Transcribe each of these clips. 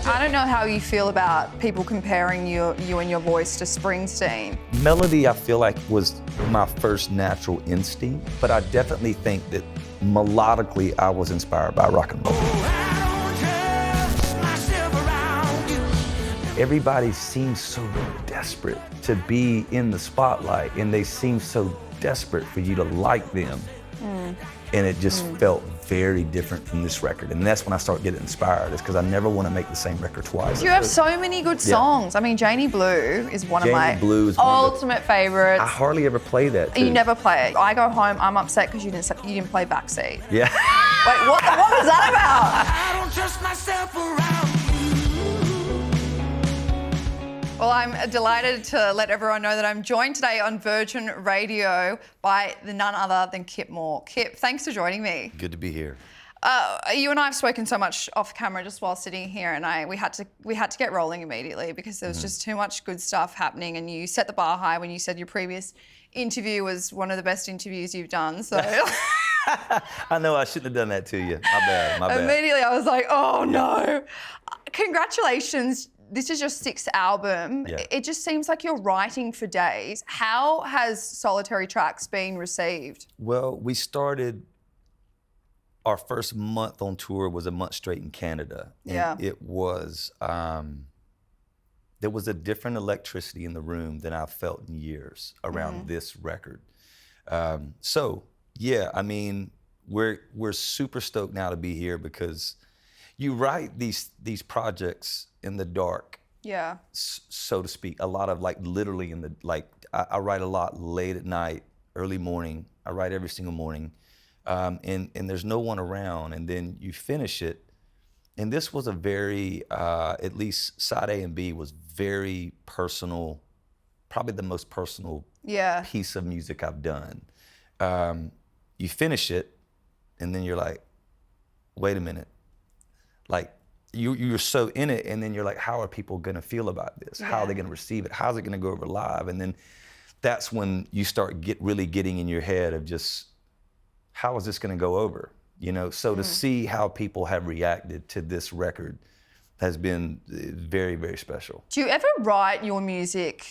I don't know how you feel about people comparing you and your voice to Springsteen. Melody, I feel like, was my first natural instinct, but I definitely think that melodically I was inspired by rock and roll. Everybody seems so desperate to be in the spotlight, and they seem so desperate for you to like them. And it just felt very different from this record. And that's when I started getting inspired, is because I never want to make the same record twice. You have so many good songs. I mean, Janie Blue is one of my ultimate favorites. I hardly ever play that too. You never play it. I go home, I'm upset because you didn't play Backseat. Yeah. Wait, what was that about? I don't trust myself around. Well, I'm delighted to let everyone know that I'm joined today on Virgin Radio by none other than Kip Moore. Kip, thanks for joining me. Good to be here. You and I have spoken so much off camera just while sitting here, and we had to get rolling immediately because there was just too much good stuff happening, and you set the bar high when you said your previous interview was one of the best interviews you've done. So I know I shouldn't have done that to you. My bad. Immediately I was like, oh no. Congratulations. This is your 6th album. Yeah. It just seems like you're writing for days. How has Solitary Tracks been received? Well, we started, our first month on tour was a month straight in Canada. And Yeah. it was, there was a different electricity in the room than I've felt in years around this record. So, yeah, I mean, we're super stoked now to be here because you write these projects in the dark, Yeah. so to speak. A lot of literally in the, I write a lot late at night, early morning. I write every single morning, and there's no one around. And then you finish it, and this was a very, at least side A and B was very personal, probably the most personal piece of music I've done. You finish it, and then you're like, wait a minute, you're so in it, and then you're like, how are people gonna feel about this? How are they gonna receive it? How's it gonna go over live? And then that's when you start really getting in your head of just, how is this gonna go over? You know, so to see how people have reacted to this record has been very, very special. Do you ever write your music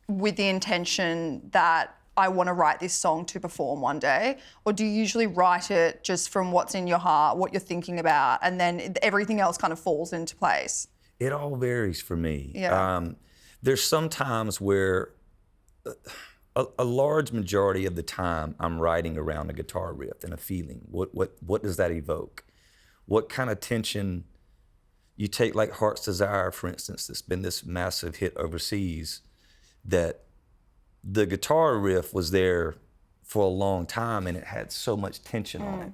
with the intention that I want to write this song to perform one day? Or do you usually write it just from what's in your heart, what you're thinking about, and then everything else kind of falls into place? It all varies for me. Yeah. There's some times where a large majority of the time I'm writing around a guitar riff and a feeling. What does that evoke? What kind of tension? You take like Heart's Desire, for instance, that's been this massive hit overseas, that the guitar riff was there for a long time and it had so much tension on it.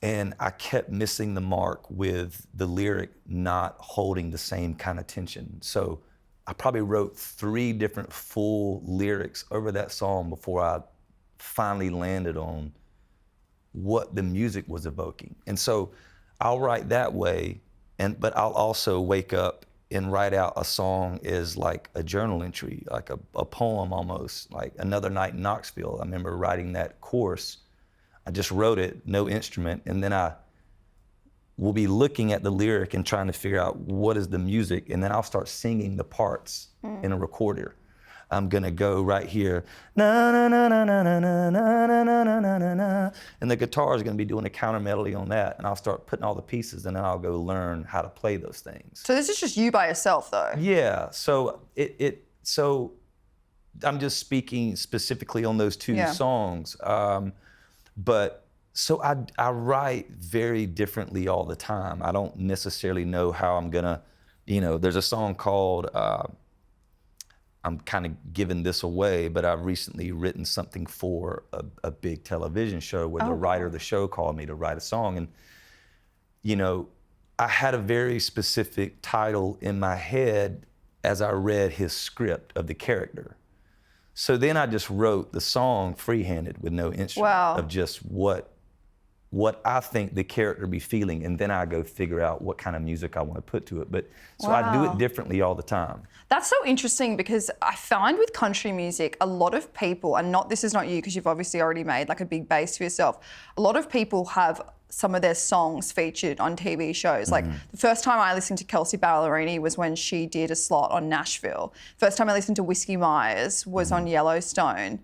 And I kept missing the mark with the lyric not holding the same kind of tension. So I probably wrote 3 different full lyrics over that song before I finally landed on what the music was evoking. And so I'll write that way, but I'll also wake up and write out a song as like a journal entry, like a poem almost, like Another Night in Knoxville. I remember writing that chorus. I just wrote it, no instrument, and then I will be looking at the lyric and trying to figure out what is the music, and then I'll start singing the parts in a recorder. I'm gonna go right here, na na na na na na na na na na na na, and the guitar is gonna be doing a counter melody on that, and I'll start putting all the pieces, and then I'll go learn how to play those things. So this is just you by yourself, though? Yeah. So so I'm just speaking specifically on those 2 songs, but so I write very differently all the time. I don't necessarily know how I'm gonna, there's a song called. I'm kind of giving this away, but I've recently written something for a big television show where the writer of the show called me to write a song. And, I had a very specific title in my head as I read his script of the character. So then I just wrote the song freehanded with no instrument of just what what I think the character be feeling, and then I go figure out what kind of music I want to put to it. But so I do it differently all the time. That's so interesting because I find with country music, a lot of people, and this is not you because you've obviously already made like a big base for yourself. A lot of people have some of their songs featured on TV shows. Like the first time I listened to Kelsey Ballerini was when she did a slot on Nashville. First time I listened to Whiskey Myers was on Yellowstone.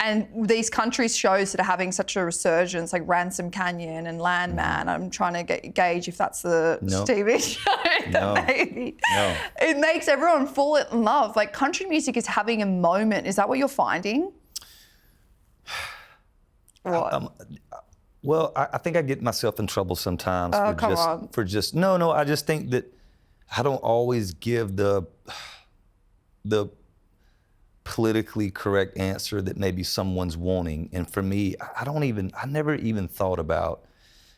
And these country shows that are having such a resurgence, like Ransom Canyon and Landman, I'm trying to gauge if that's the TV show that maybe. No. It makes everyone fall in love. Like country music is having a moment. Is that what you're finding? What? Well, I think I get myself in trouble sometimes for just no. I just think that I don't always give the politically correct answer that maybe someone's wanting. And for me, I never even thought about,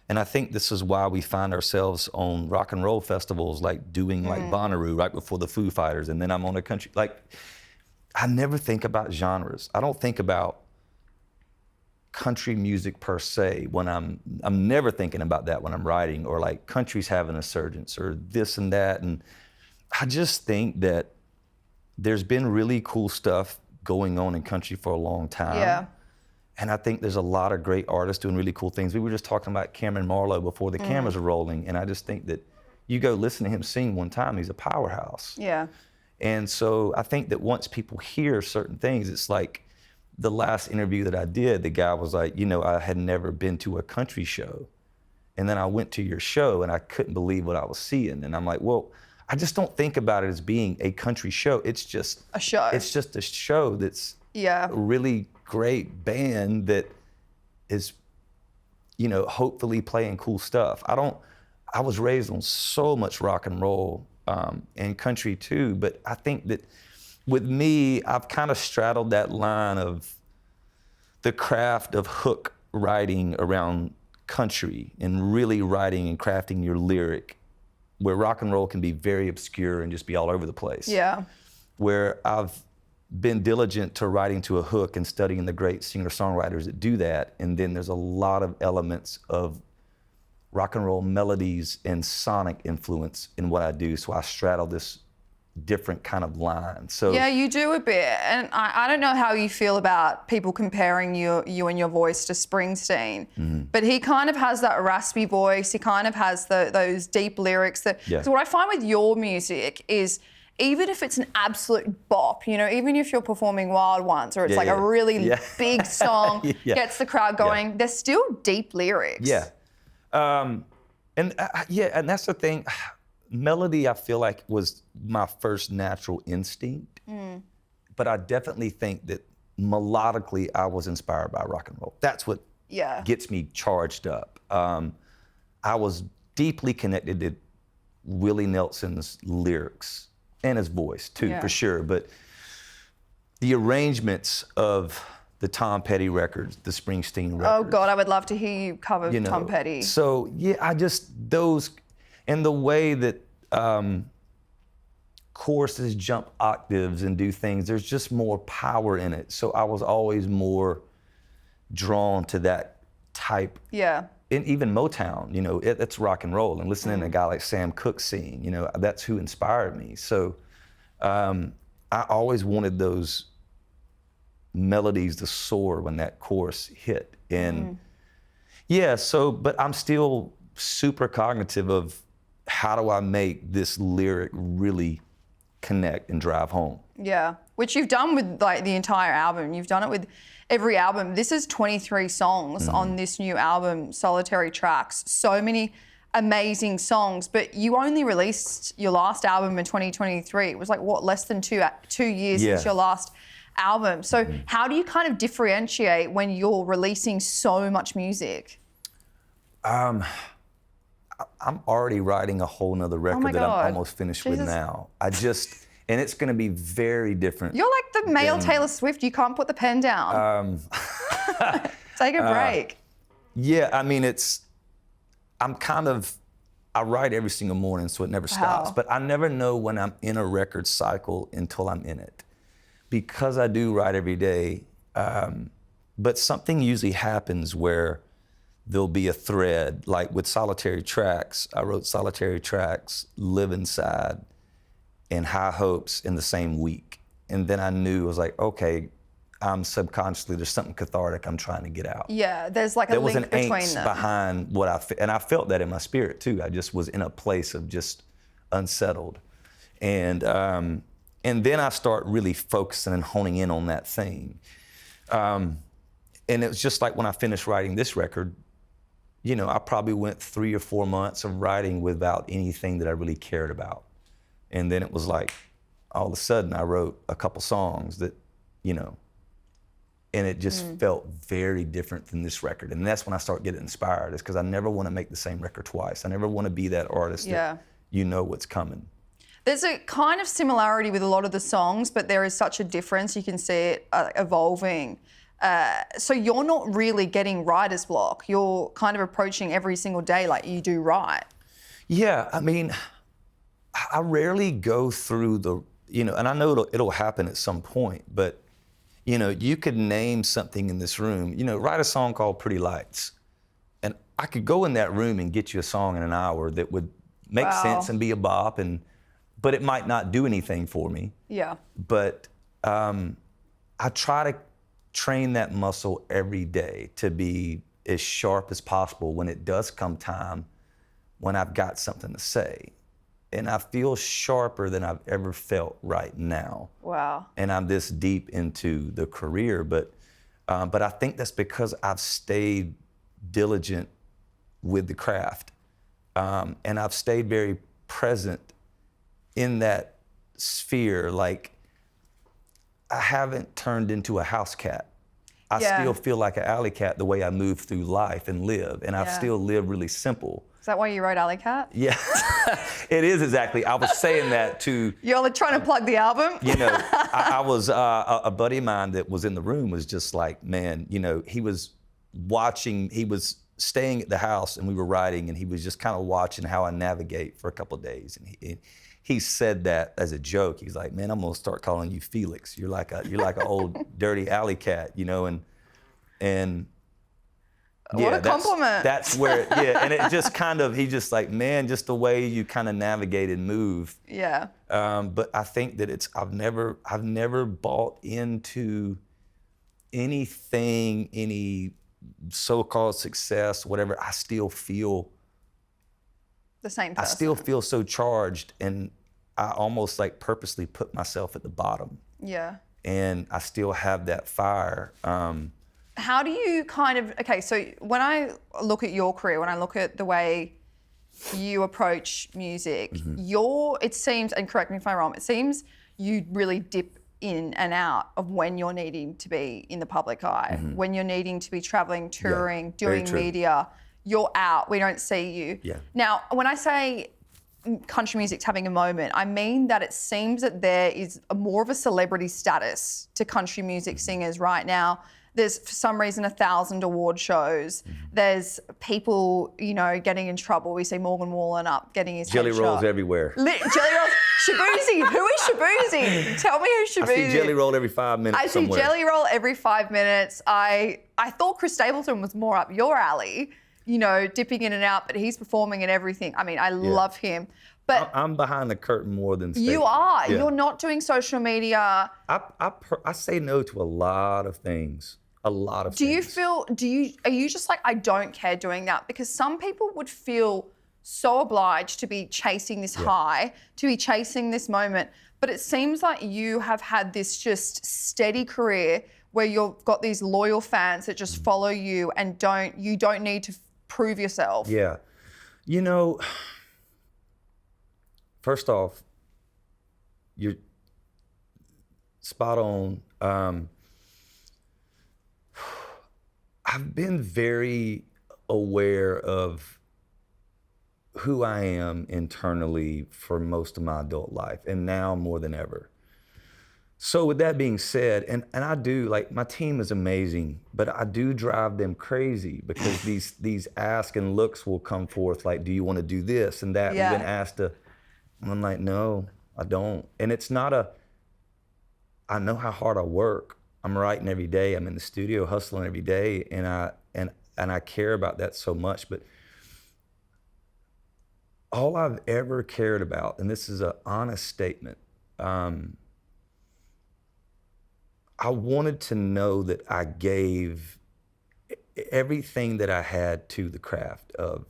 and I think this is why we find ourselves on rock and roll festivals, like doing like Bonnaroo right before the Foo Fighters, and then I'm on a country, like, I never think about genres. I don't think about country music per se when I'm never thinking about that when I'm writing, or like country's having a resurgence or this and that. And I just think that there's been really cool stuff going on in country for a long time. Yeah. And I think there's a lot of great artists doing really cool things. We were just talking about Cameron Marlowe before the cameras are rolling, and I just think that you go listen to him sing one time, he's a powerhouse. Yeah. And so I think that once people hear certain things, it's like the last interview that I did, the guy was like, I had never been to a country show. And then I went to your show and I couldn't believe what I was seeing. And I'm like, well, I just don't think about it as being a country show. It's just a show. It's just a show that's a really great band that is, hopefully playing cool stuff. I was raised on so much rock and roll and country too, but I think that with me, I've kind of straddled that line of the craft of hook writing around country and really writing and crafting your lyric, where rock and roll can be very obscure and just be all over the place. Yeah. Where I've been diligent to writing to a hook and studying the great singer-songwriters that do that, and then there's a lot of elements of rock and roll melodies and sonic influence in what I do, so I straddle this different kind of line. So yeah, you do a bit, and I don't know how you feel about people comparing you and your voice to Springsteen, but he kind of has that raspy voice. He kind of has those deep lyrics. So what I find with your music is, even if it's an absolute bop, even if you're performing Wild Ones or it's like a really big song, gets the crowd going, there's still deep lyrics. Yeah, and that's the thing. Melody, I feel like, was my first natural instinct, but I definitely think that melodically I was inspired by rock and roll. That's what gets me charged up. I was deeply connected to Willie Nelson's lyrics and his voice too, for sure, but the arrangements of the Tom Petty records, the Springsteen records. Oh God, I would love to hear you cover Tom Petty. So those, and the way that choruses jump octaves and do things, there's just more power in it. So I was always more drawn to that type. Yeah. And even Motown, it's rock and roll. And listening to a guy like Sam Cooke sing, that's who inspired me. So I always wanted those melodies to soar when that chorus hit. And but I'm still super cognitive of, how do I make this lyric really connect and drive home? Yeah, which you've done with like the entire album. You've done it with every album. This is 23 songs on this new album, Solitary Tracks. So many amazing songs, but you only released your last album in 2023. It was like, less than 2 years since your last album. So how do you kind of differentiate when you're releasing so much music? I'm already writing a whole nother record that I'm almost finished with now. And it's going to be very different. You're like the male Taylor Swift. You can't put the pen down. Take a break. I mean, I write every single morning, so it never stops. But I never know when I'm in a record cycle until I'm in it. Because I do write every day, but something usually happens where there'll be a thread. Like with Solitary Tracks, I wrote Solitary Tracks, Live Inside, and High Hopes in the same week. And then I knew, I was like, okay, I'm subconsciously, there's something cathartic I'm trying to get out. Yeah, there's like a There was link an between angst them. behind what and I felt that in my spirit too. I just was in a place of just unsettled. And then I start really focusing and honing in on that thing. And it was just like when I finished writing this record, you know, I probably went 3 or 4 months of writing without anything that I really cared about. And then it was like, all of a sudden I wrote a couple songs that, you know, and it just felt very different than this record. And that's when I start getting inspired, is because I never want to make the same record twice. I never want to be that artist that you know what's coming. There's a kind of similarity with a lot of the songs, but there is such a difference. You can see it evolving. So you're not really getting writer's block. You're kind of approaching every single day like you do write. Yeah, I mean, I rarely go through the, you know, and I know it'll happen at some point, but you know, you could name something in this room, you know, write a song called Pretty Lights. And I could go in that room and get you a song in an hour that would make sense and be a bop, but it might not do anything for me. Yeah. But I try to train that muscle every day to be as sharp as possible when it does come time when I've got something to say. And I feel sharper than I've ever felt right now. Wow. And I'm this deep into the career, but I think that's because I've stayed diligent with the craft. And I've stayed very present in that sphere. Like, I haven't turned into a house cat. I still feel like an alley cat the way I move through life and live, and I still live really simple. Is that why you wrote Alley Cat? Yeah, it is exactly. I was saying that to... You're trying to plug the album? You know, I was, a buddy of mine that was in the room was just like, man, you know, he was staying at the house and we were writing, and he was just kind of watching how I navigate for a couple of days. And he said that as a joke. He's like, man, I'm gonna start calling you Felix. You're like an old dirty alley cat, you know, and what a compliment. That's where, and it just kind of, he just like, man, just the way you kind of navigate and move. Yeah. But I think that I've never bought into anything, any so-called success, whatever. I still feel the same person. I still feel so charged, and I almost like purposely put myself at the bottom. Yeah. And I still have that fire. How do you kind of, okay, so when I look at your career, when I look at the way you approach music, it seems, and correct me if I'm wrong, it seems you really dip in and out of when you're needing to be in the public eye, when you're needing to be traveling, touring, doing media, you're out, we don't see you. Yeah. Now, when I say country music's having a moment, I mean that it seems that there is more of a celebrity status to country music singers right now. There's, for some reason, 1,000 award shows. There's people, you know, getting in trouble. We see Morgan Wallen up getting his Jelly head rolls shot. everywhere. Jelly rolls. Shaboozey. Who is Shaboozey? Tell me who Shaboozey is. I see Jelly Roll every 5 minutes I somewhere. see Jelly Roll every 5 minutes. I thought Chris Stapleton was more up your alley, you know, dipping in and out, but he's performing and everything. I mean, I love him. But I'm behind the curtain more than Stapleton. you are. Yeah. You're not doing social media. I say no to a lot of things. A lot of things. Are you just like, I don't care doing that? Because some people would feel so obliged to be chasing this high, to be chasing this moment. But it seems like you have had this just steady career where you've got these loyal fans that just follow you and you don't need to prove yourself. Yeah. You know, first off, you're spot on. I've been very aware of who I am internally for most of my adult life, and now more than ever. So with that being said, and I do, like, my team is amazing, but I do drive them crazy because these ask and looks will come forth, like, do you want to do this and that? Yeah. We've been asked to, and I'm like, no, I don't. And it's not I know how hard I work. I'm writing every day. I'm in the studio hustling every day, and and I care about that so much. But all I've ever cared about, and this is an honest statement, I wanted to know that I gave everything that I had to the craft of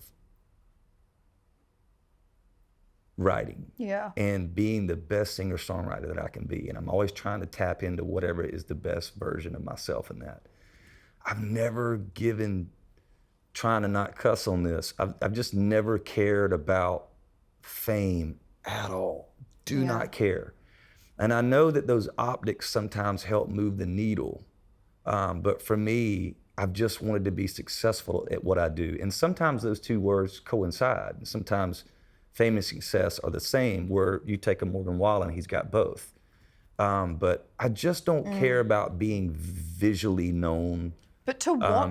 writing and being the best singer-songwriter that I can be. And I'm always trying to tap into whatever is the best version of myself in that. I've never given, trying to not cuss on this, I've just never cared about fame at all. Do not care. And I know that those optics sometimes help move the needle. But for me, I've just wanted to be successful at what I do. And sometimes those two words coincide. Sometimes fame and success are the same, where you take a Morgan Wallen, he's got both. But I just don't care about being visually known. But to what,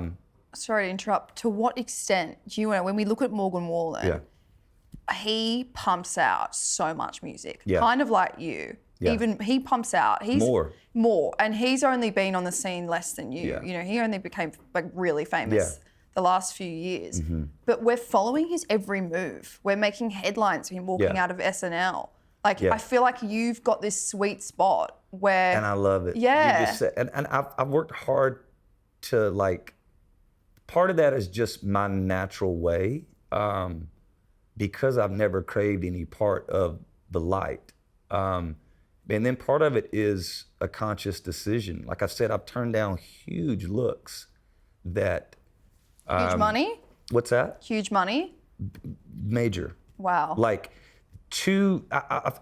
sorry to interrupt, to what extent do you know, when we look at Morgan Wallen, he pumps out so much music, kind of like you. Even he pumps out. He's more, and he's only been on the scene less than you. You know, he only became like really famous the last few years. But we're following his every move. We're making headlines of him walking out of SNL. Like I feel like you've got this sweet spot where, and I love it. Yeah, you just said, and I've worked hard to like. Part of that is just my natural way, because I've never craved any part of the light. And then part of it is a conscious decision. Like I said, I've turned down huge looks that... huge money? What's that? Huge money? Major. Wow. Like two of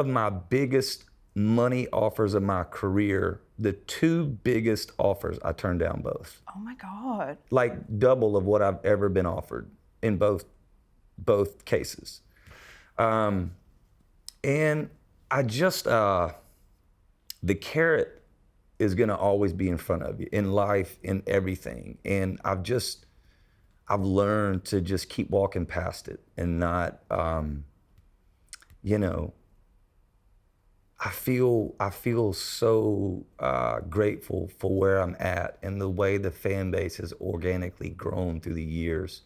my biggest money offers of my career, the two biggest offers, I turned down both. Oh my God. Like double of what I've ever been offered in both cases. And I just, the carrot is gonna always be in front of you in life, in everything. And I've learned to just keep walking past it and not, you know, I feel so grateful for where I'm at and the way the fan base has organically grown through the years.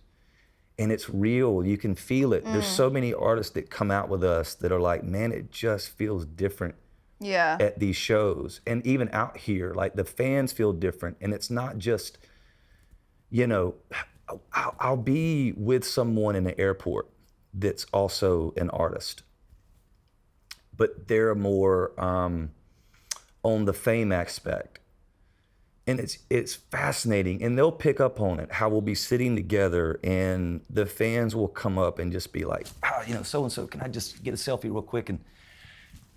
And it's real, you can feel it. There's so many artists that come out with us that are like, man, it just feels different at these shows. And even out here, like the fans feel different. And it's not just, you know, I'll be with someone in the airport that's also an artist, but they're more on the fame aspect. And it's fascinating, and they'll pick up on it, how we'll be sitting together and the fans will come up and just be like, oh, you know, so-and-so, can I just get a selfie real quick?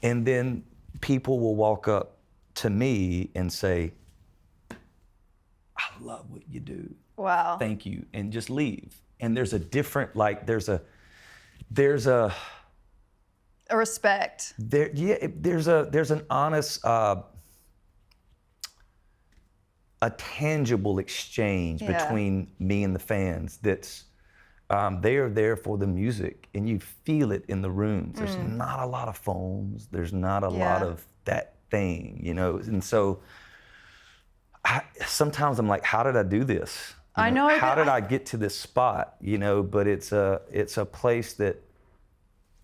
And then people will walk up to me and say, I love what you do. Wow. Thank you, and just leave. And there's a different, like, there's a respect. There's an honest, a tangible exchange between me and the fans that's, they are there for the music and you feel it in the rooms. There's not a lot of phones. There's not a lot of that thing, you know? And so sometimes I'm like, how did I do this? You know, how did I get to this spot? You know, but it's a place that,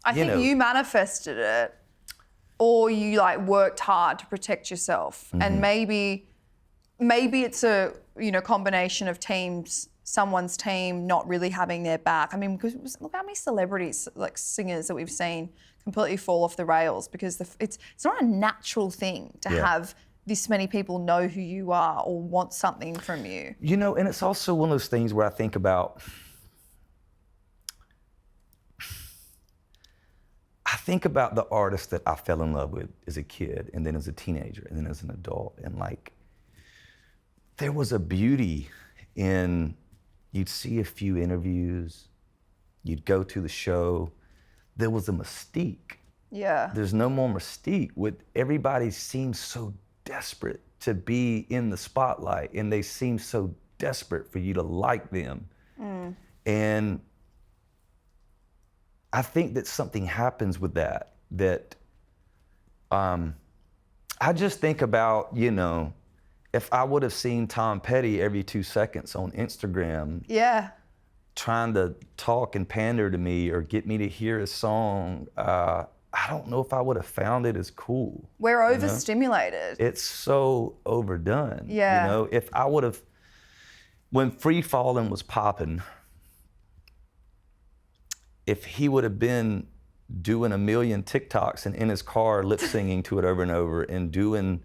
I think you manifested it, or you like worked hard to protect yourself. And maybe it's a, you know, combination of teams, someone's team not really having their back. I mean, because look how many celebrities, like singers that we've seen completely fall off the rails because it's not a natural thing to have this many people know who you are or want something from you. You know, and it's also one of those things where I think about the artists that I fell in love with as a kid and then as a teenager and then as an adult, and like, there was a beauty in, you'd see a few interviews, you'd go to the show, there was a mystique. Yeah. There's no more mystique. Everybody seems so desperate to be in the spotlight, and they seem so desperate for you to like them. And I think that something happens with that I just think about, you know, if I would have seen Tom Petty every 2 seconds on Instagram Yeah. trying to talk and pander to me or get me to hear his song, I don't know if I would have found it as cool. We're overstimulated. It's so overdone. Yeah. You know, if I would have, when Free Fallin' was popping, if he would have been doing a million TikToks and in his car lip singing to it over and over and doing,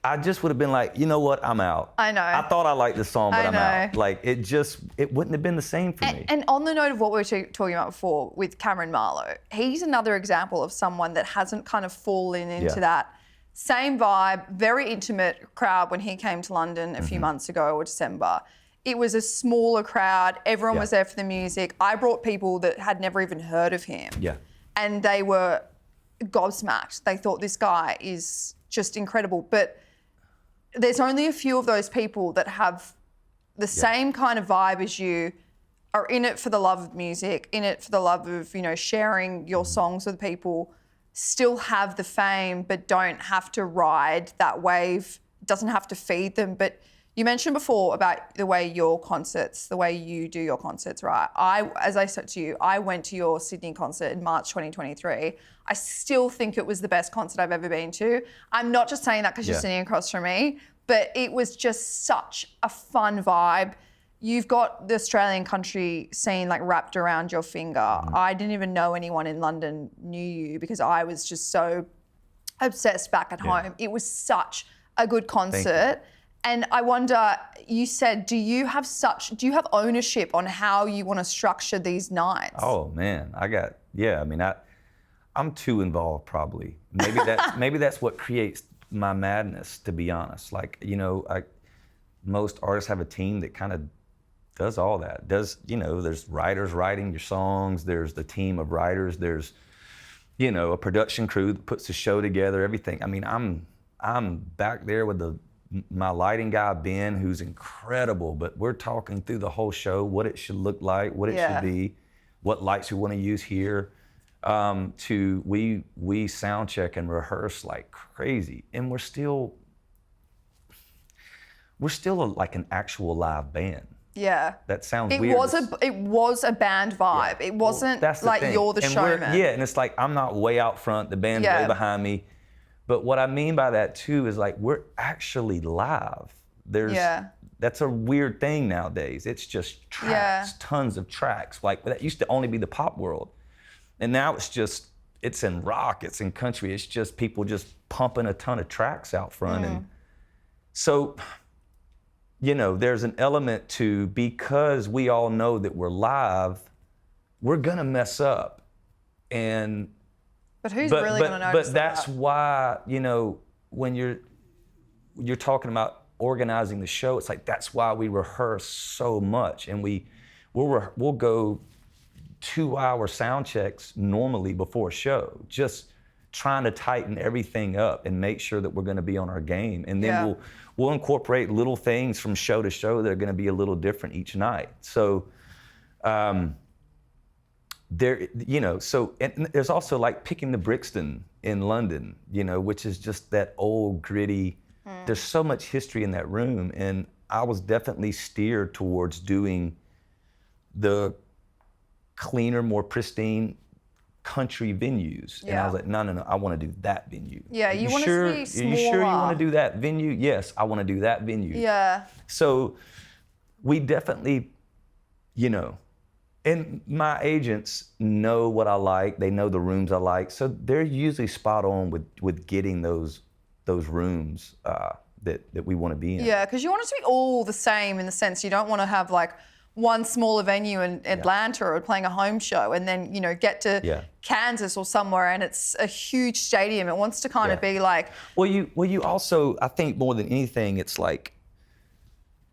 I just would have been like, you know what, I'm out. I know. I thought I liked this song, but I I'm out. know. Like, it wouldn't have been the same for me. And on the note of what we were talking about before with Cameron Marlowe, he's another example of someone that hasn't kind of fallen into that same vibe, very intimate crowd when he came to London a few months ago or December. It was a smaller crowd. Everyone was there for the music. I brought people that had never even heard of him. Yeah. And they were gobsmacked. They thought this guy is just incredible. But there's only a few of those people that have the same kind of vibe as you, are in it for the love of music, in it for the love of, you know, sharing your songs with people, still have the fame, but don't have to ride that wave, doesn't have to feed them. But you mentioned before about the way your concerts, the way you do your concerts, right? As I said to you, I went to your Sydney concert in March 2023. I still think it was the best concert I've ever been to. I'm not just saying that because you're sitting across from me, but it was just such a fun vibe. You've got the Australian country scene like wrapped around your finger. I didn't even know anyone in London knew you because I was just so obsessed back at home. It was such a good concert. And I wonder, you said, do you have ownership on how you want to structure these nights? Oh man, I'm too involved probably. Maybe that's what creates my madness, to be honest. Like, you know, most artists have a team that kind of does all that. There's writers writing your songs, there's the team of writers, there's, you know, a production crew that puts the show together, everything. I mean, I'm back there with my lighting guy, Ben, who's incredible, but we're talking through the whole show, what it should look like, what it should be, what lights we want to use here. We sound check and rehearse like crazy, and we're still like an actual live band. Yeah. That sounds weird. It was a band vibe. Yeah. It wasn't like thing. You're the and showman. And it's like I'm not way out front, the band's way behind me. But what I mean by that too is like we're actually live. That's a weird thing nowadays. It's just tracks, tons of tracks. Like that used to only be the pop world. And now it's in rock, it's in country, it's just people just pumping a ton of tracks out front. And so, you know, there's an element to, because we all know that we're live, we're gonna mess up. But who's really gonna notice But that's why, you know, when you're talking about organizing the show, it's like that's why we rehearse so much, and we'll go 2-hour sound checks normally before a show, just trying to tighten everything up and make sure that we're going to be on our game. And then we'll incorporate little things from show to show that are going to be a little different each night. So and there's also like picking the Brixton in London, you know, which is just that old gritty, there's so much history in that room. And I was definitely steered towards doing the cleaner, more pristine country venues. And I was like, no, I want to do that venue. Yeah, you want to be smaller. Are you sure you want to do that venue? Yes, I want to do that venue. Yeah. So we definitely, you know, and my agents know what I like. They know the rooms I like. So they're usually spot on with getting those rooms that we want to be in. Yeah, because you want it to be all the same in the sense you don't want to have like one smaller venue in Atlanta or playing a home show and then, you know, get to Kansas or somewhere and it's a huge stadium. It wants to kind of be like... Well, you also, I think more than anything, it's like,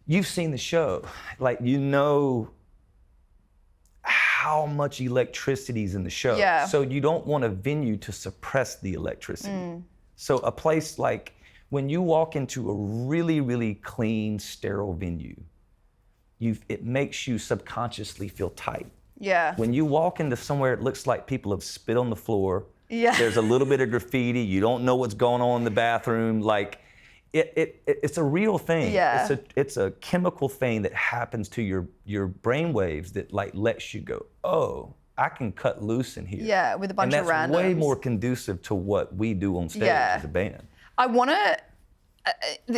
you've seen the show. Like, you know how much electricity's in the show. Yeah. So you don't want a venue to suppress the electricity. So a place like, when you walk into a really, really clean, sterile venue, it makes you subconsciously feel tight. Yeah. When you walk into somewhere, it looks like people have spit on the floor. Yeah. There's a little bit of graffiti. You don't know what's going on in the bathroom. Like, it's a real thing. Yeah. It's a chemical thing that happens to your brain waves that like lets you go, oh, I can cut loose in here. Yeah, with a bunch of randoms. And that's way more conducive to what we do on stage as a band. I want to,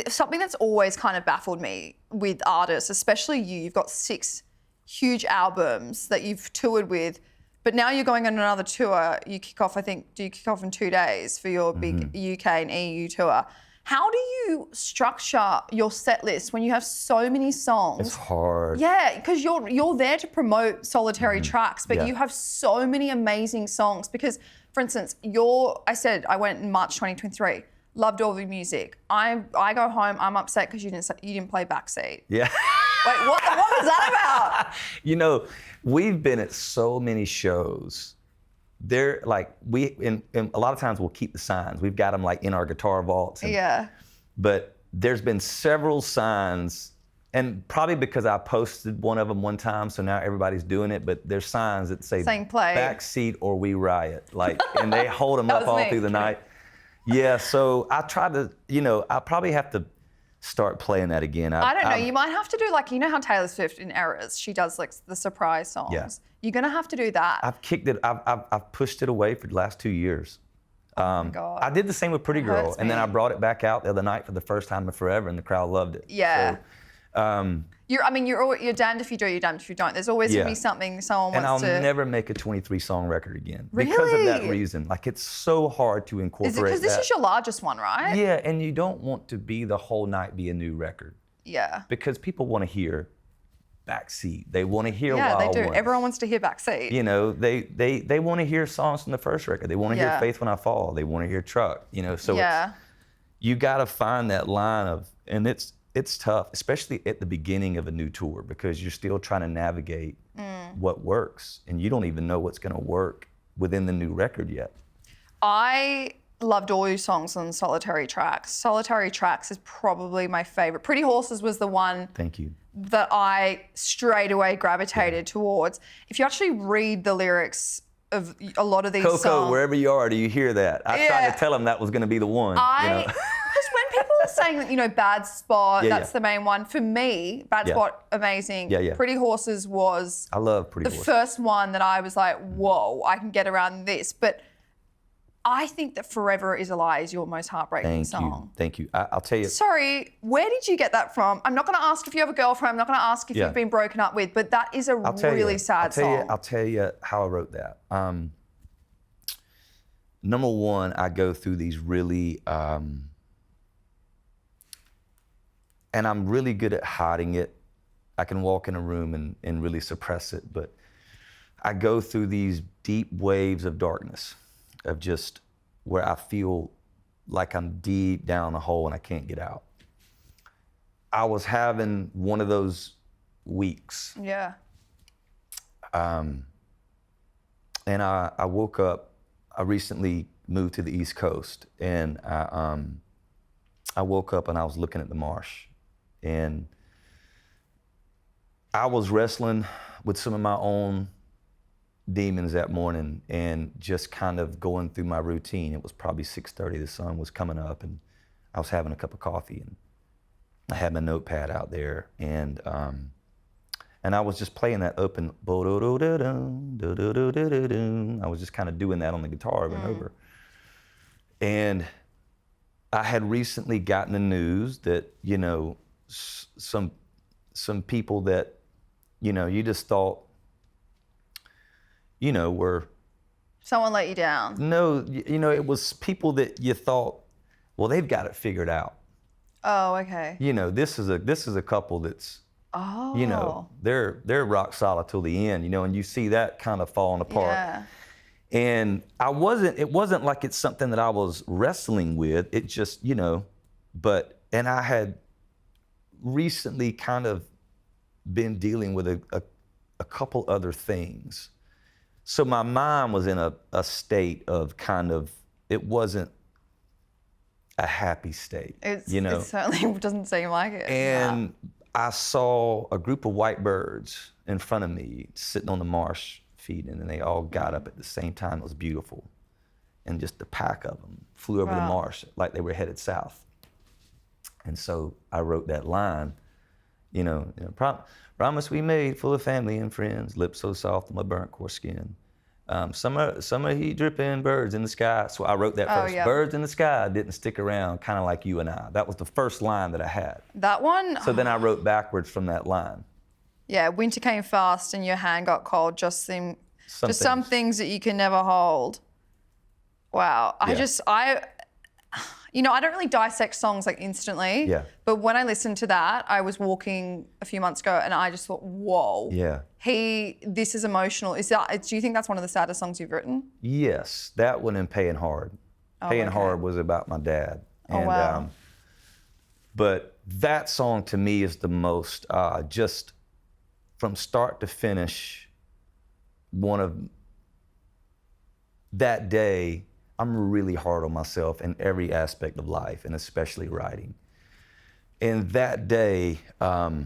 something that's always kind of baffled me with artists, especially you've got 6 huge albums that you've toured with, but now you're going on another tour. You kick off, do you kick off in 2 days for your big UK and EU tour? How do you structure your set list when you have so many songs? It's hard. Yeah, because you're there to promote solitary tracks, but you have so many amazing songs. Because, for instance, I went in March 2023. Loved all the music. I go home. I'm upset because you didn't play Backseat. Yeah. Wait, what was that about? You know, we've been at so many shows. They're like and a lot of times we'll keep the signs. We've got them like in our guitar vaults. But there's been several signs, and probably because I posted one of them one time, so now everybody's doing it. But there's signs that say play. Backseat or We Riot, like, and they hold them up all through the night. Yeah, so I try to, I probably have to start playing that again. I don't know. You might have to do like, you know how Taylor Swift in Eras, she does like the surprise songs. Yeah. You're gonna have to do that. I've kicked it. I've pushed it away for the last 2 years. Oh my God. I did the same with Pretty Girl, and then I brought it back out the other night for the first time in forever, and the crowd loved it. Yeah. So, you're damned if you do, you're damned if you don't. There's always gonna be something someone and wants to. And I'll never make a 23-song record again because of that reason. Like, it's so hard to incorporate. Is it because this is your largest one, right? Yeah, and you don't want to be the whole night be a new record. Yeah. Because people want to hear Backseat. They want to hear Wild Wild they do. Ones. Everyone wants to hear Backseat. They want to hear songs from the first record. They want to hear Faith When I Fall. They want to hear Truck. So you got to find that line of, and it's tough, especially at the beginning of a new tour, because you're still trying to navigate what works, and you don't even know what's going to work within the new record yet. I loved all your songs on Solitary Tracks. Solitary Tracks is probably my favorite. Pretty Horses was the one. Thank you. That I straight away gravitated towards. If you actually read the lyrics of a lot of these songs. Coco, wherever you are, do you hear that? I tried to tell him that was going to be the one. Because when people are saying that, Bad Spot, that's the main one. For me, Bad Spot, amazing. Yeah. Pretty Horses was I love Pretty Horses. The first one that I was like, whoa, I can get around this. But I think that Forever Is a Lie is your most heartbreaking song. Thank you. I'll tell you. Sorry, where did you get that from? I'm not going to ask if you have a girlfriend. I'm not going to ask if you've been broken up with, but that is a really sad song. I'll tell you how I wrote that. Number one, I go through these really, and I'm really good at hiding it. I can walk in a room and really suppress it, but I go through these deep waves of darkness, of just where I feel like I'm deep down a hole and I can't get out. I was having one of those weeks. Yeah. And I woke up. I recently moved to the East Coast, and I woke up and I was looking at the marsh, and I was wrestling with some of my own demons that morning and just kind of going through my routine. It was probably 6:30. The sun was coming up, and I was having a cup of coffee, and I had my notepad out there, and I was just playing that open. I was just kind of doing that on the guitar over and over. And I had recently gotten the news that, some people that, you just thought, were... Someone let you down. No, it was people that you thought, well, they've got it figured out. Oh, okay. This is a couple that's, they're rock solid till the end, and you see that kind of falling apart. Yeah. And it wasn't like it's something that I was wrestling with. It just, and I had recently kind of been dealing with a couple other things. So my mind was in a state of kind of, it wasn't a happy state. It certainly doesn't seem like it. And I saw a group of white birds in front of me sitting on the marsh feeding, and they all got up at the same time. It was beautiful. And just a pack of them flew over the marsh like they were headed south. And so I wrote that line, promise we made, full of family and friends, lips so soft on my burnt core skin. Summer heat dripping, birds in the sky. So I wrote that first. Yeah. Birds in the sky didn't stick around, kind of like you and I. That was the first line that I had. That one? So then I wrote backwards from that line. Yeah, winter came fast and your hand got cold. Just some things that you can never hold. Wow. Yeah. I don't really dissect songs like instantly. Yeah. But when I listened to that, I was walking a few months ago and I just thought, whoa. Yeah. This is emotional. Do you think that's one of the saddest songs you've written? Yes, that one and Paying Hard. Paying Hard was about my dad. And, wow. But that song to me is the most, just from start to finish, one of that day, I'm really hard on myself in every aspect of life, and especially writing. And that day, I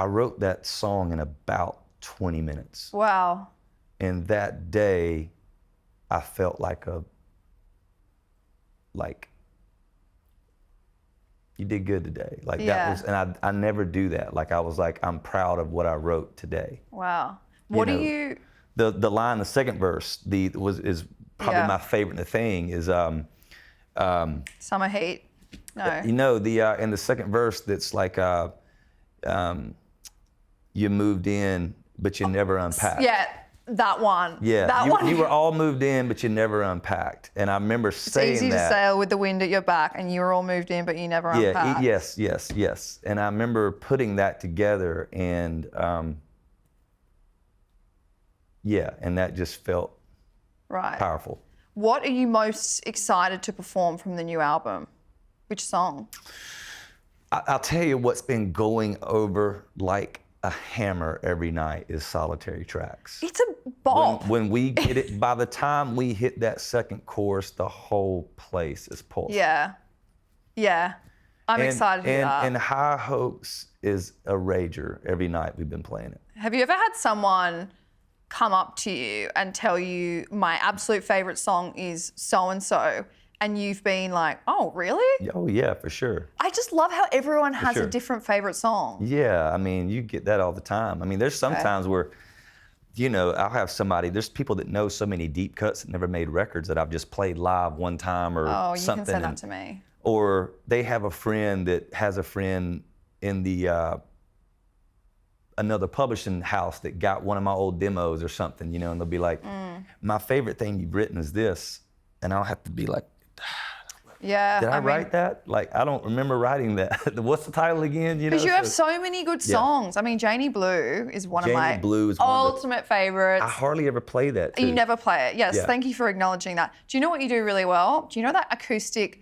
wrote that song in about 20 minutes. Wow. And that day, I felt like you did good today. That was, and I never do that. I was like, I'm proud of what I wrote today. Wow. The line, the second verse, is probably my favorite thing is Summer Heat. No. In the second verse that's like you moved in but you never unpacked. Yeah, that one. Yeah, that one. You were all moved in but you never unpacked. And I remember saying that. It's easy to sail with the wind at your back and you were all moved in but you never unpacked. Yes. And I remember putting that together and and that just felt powerful. What are you most excited to perform from the new album? Which song? I'll tell you what's been going over like a hammer every night is Solitary Tracks. It's a bop. When we get it, by the time we hit that second chorus, the whole place is pulsing. Yeah. I'm excited to hear that. And High Hopes is a rager every night we've been playing it. Have you ever had someone come up to you and tell you my absolute favorite song is so-and-so and you've been like, oh, really? Oh yeah, for sure. I just love how everyone has a different favorite song. Yeah, I mean, you get that all the time. I mean, there's some times where, I'll have there's people that know so many deep cuts that never made records that I've just played live one time or something. Oh, you can send that to me. Or they have a friend that has a friend in the another publishing house that got one of my old demos or something, and they'll be like, my favorite thing you've written is this. And I'll have to be like, yeah. Did I write that? I don't remember writing that. What's the title again? Because you have so many good songs. I mean, Janie Blue is one of my ultimate favorites. I hardly ever play that too. You never play it. Yes, thank you for acknowledging that. Do you know what you do really well? Do you know that acoustic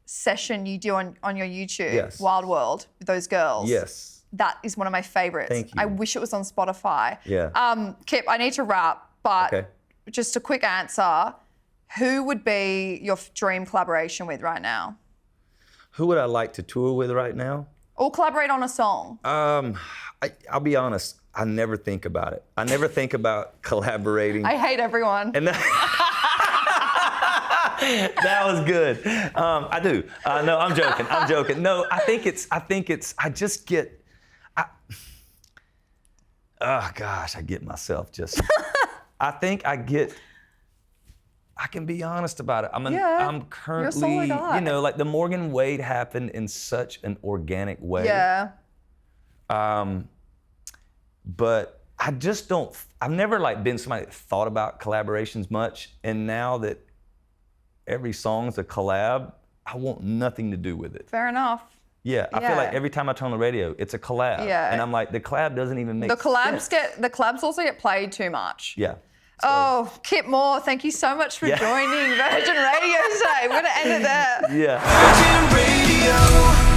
session you do on your YouTube? Yes. Wild World, with those girls? Yes. That is one of my favorites. Thank you. I wish it was on Spotify. Yeah. Kip, I need to wrap, but just a quick answer. Who would be your dream collaboration with right now? Who would I like to tour with right now? Or collaborate on a song? I'll be honest, I never think about it. I never think about collaborating. I hate everyone. And that was good. I do. No, I'm joking. No, I get myself just, I can be honest about it. I'm currently, like the Morgan Wade happened in such an organic way. Yeah. But I just don't, I've never been somebody that thought about collaborations much. And now that every song's a collab, I want nothing to do with it. Fair enough. Yeah, I feel like every time I turn on the radio, it's a collab. Yeah. And I'm like, the collab doesn't even make sense. The collabs also get played too much. Yeah. So. Oh, Kip Moore, thank you so much for joining Virgin Radio today. We're going to end it there. Yeah. Virgin Radio.